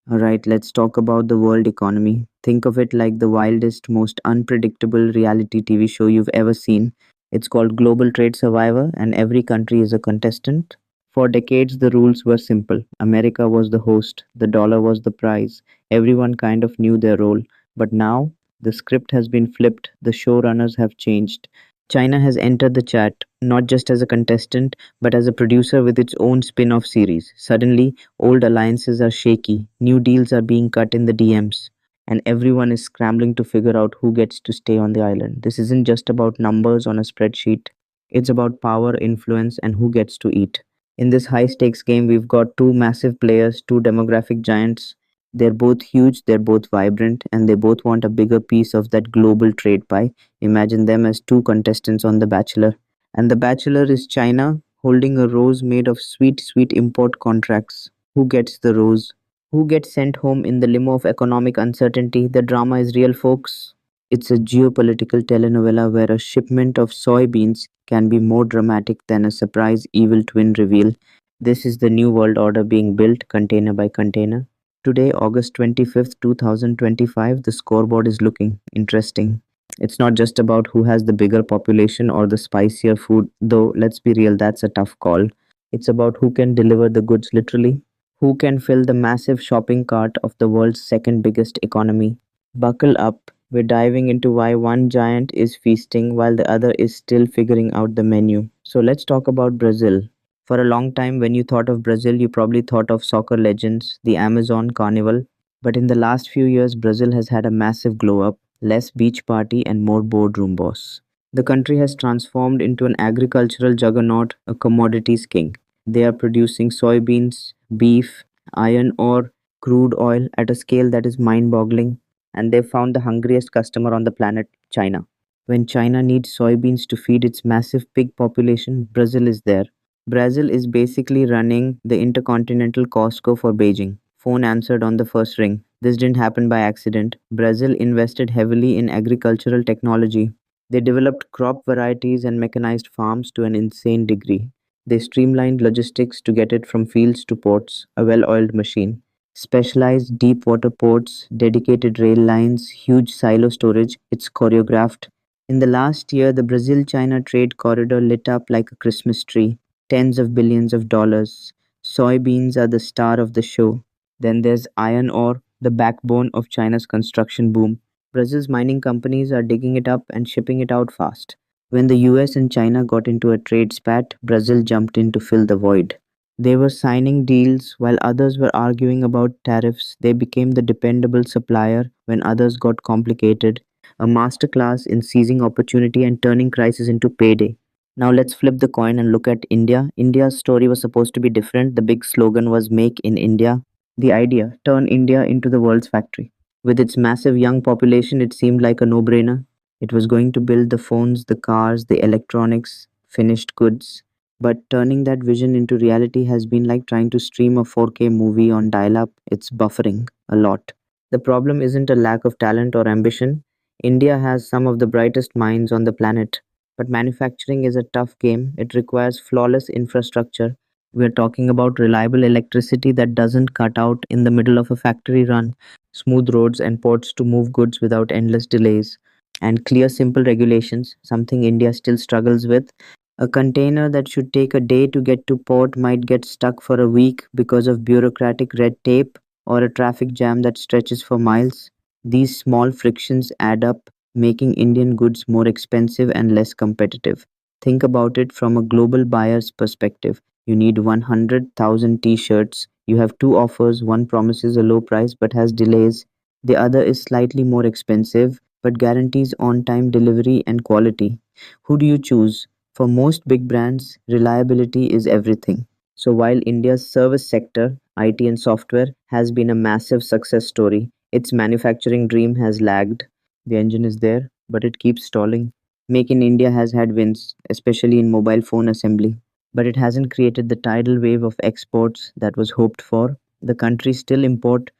Alright, let's talk about the world economy. Think of it like the wildest, most unpredictable reality TV show you've ever seen. It's called Global Trade Survivor, and every country is a contestant. For decades, the rules were simple. America was the host, the dollar was the prize. Everyone kind of knew their role. But now, the script has been flipped, the showrunners have changed. China has entered the chat, not just as a contestant, but as a producer with its own spin off series. Suddenly, old alliances are shaky, new deals are being cut in the DMs, and everyone is scrambling to figure out who gets to stay on the island. This isn't just about numbers on a spreadsheet, it's about power, influence, and who gets to eat. In this high stakes game, we've got two massive players, two demographic giants. They're both huge, they're both vibrant, and they both want a bigger piece of that global trade pie. Imagine them as two contestants on The Bachelor. And The Bachelor is China holding a rose made of sweet, sweet import contracts. Who gets the rose? Who gets sent home in the limo of economic uncertainty? The drama is real, folks. It's a geopolitical telenovela where a shipment of soybeans can be more dramatic than a surprise evil twin reveal. This is the new world order being built container by container. Today, August 25th, 2025, the scoreboard is looking interesting. It's not just about who has the bigger population or the spicier food, though, let's be real, that's a tough call. It's about who can deliver the goods literally, who can fill the massive shopping cart of the world's second biggest economy. Buckle up, we're diving into why one giant is feasting while the other is still figuring out the menu. So let's talk about Brazil. For a long time, when you thought of Brazil, you probably thought of soccer legends, the Amazon Carnival. But in the last few years, Brazil has had a massive glow up, less beach party, and more boardroom boss. The country has transformed into an agricultural juggernaut, a commodities king. They are producing soybeans, beef, iron ore, crude oil at a scale that is mind boggling, and they've found the hungriest customer on the planet, China. When China needs soybeans to feed its massive pig population, Brazil is there. Brazil is basically running the intercontinental Costco for Beijing. Phone answered on the first ring. This didn't happen by accident. Brazil invested heavily in agricultural technology. They developed crop varieties and mechanized farms to an insane degree. They streamlined logistics to get it from fields to ports, a well oiled machine. Specialized deep water ports, dedicated rail lines, huge silo storage, it's choreographed. In the last year, the Brazil China trade corridor lit up like a Christmas tree. Tens of billions of dollars. Soybeans are the star of the show. Then there's iron ore, the backbone of China's construction boom. Brazil's mining companies are digging it up and shipping it out fast. When the US and China got into a trade spat, Brazil jumped in to fill the void. They were signing deals while others were arguing about tariffs. They became the dependable supplier when others got complicated. A masterclass in seizing opportunity and turning crisis into payday. Now let's flip the coin and look at India. India's story was supposed to be different. The big slogan was Make in India. The idea, turn India into the world's factory. With its massive young population, it seemed like a no brainer. It was going to build the phones, the cars, the electronics, finished goods. But turning that vision into reality has been like trying to stream a 4K movie on dial up. It's buffering a lot. The problem isn't a lack of talent or ambition. India has some of the brightest minds on the planet. But manufacturing is a tough game. It requires flawless infrastructure. We're talking about reliable electricity that doesn't cut out in the middle of a factory run, smooth roads and ports to move goods without endless delays, and clear, simple regulations, something India still struggles with. A container that should take a day to get to port might get stuck for a week because of bureaucratic red tape or a traffic jam that stretches for miles. These small frictions add up, making Indian goods more expensive and less competitive. Think about it from a global buyer's perspective. You need 100,000 t shirts. You have two offers. One promises a low price but has delays. The other is slightly more expensive but guarantees on time delivery and quality. Who do you choose? For most big brands, reliability is everything. So while India's service sector, IT and software, has been a massive success story, its manufacturing dream has lagged. The engine is there, but it keeps stalling. Make in India has had wins, especially in mobile phone assembly, but it hasn't created the tidal wave of exports that was hoped for. The country still import